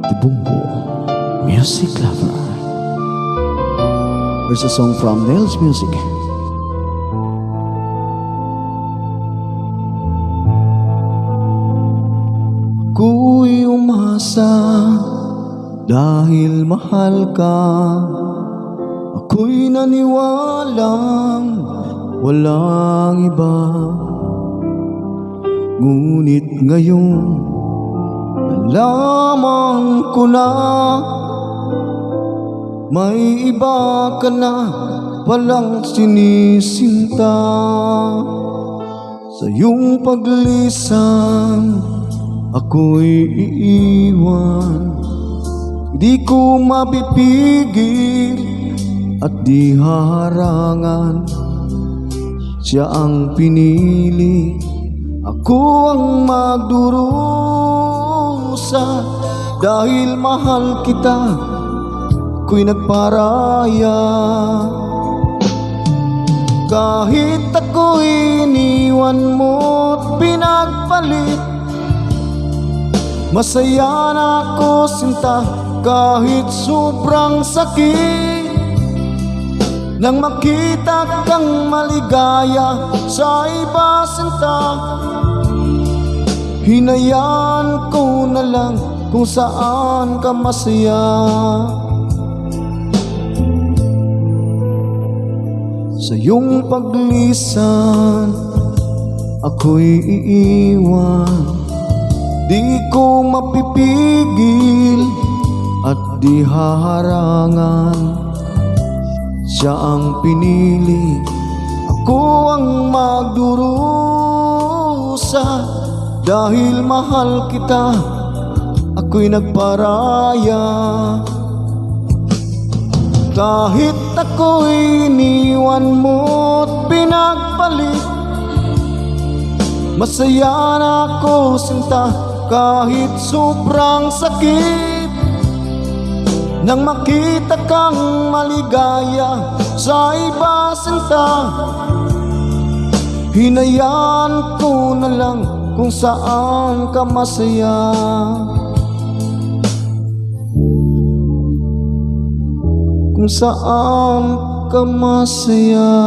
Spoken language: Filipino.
Tibungbo Music Lover. Here's a song from Nails Music. Ako'y umasa dahil mahal ka. Ako'y naniwalang walang iba. Ngunit ngayon nalaman ko na may iba ka na palang sinisinta. Sa iyong paglisan ako'y iiwan. Di ko mapipigil at di haharangan. Siya ang pinili, ako ang magdurusa. Dahil mahal kita, ako'y nagparaya. Kahit ako'y iniwan mo't pinagpalit, masaya na ako sinta kahit sobrang sakit. Nang makita kang maligaya sa iba sinta, hinayaan ko na lang kung saan ka masaya. Sa iyong paglisan ako'y iiwan. Di ko mapipigil at di haharangan. Siya ang pinili, ako ang magdurusa. Dahil mahal kita, ako'y nagparaya. Kahit ako'y iniwan mo't pinagpalit, masaya na ako sinta kahit sobrang sakit. Nang makita kang maligaya sa iba sinta, hinayaan ko na lang kung saan ka masaya. Kung saan ka masaya.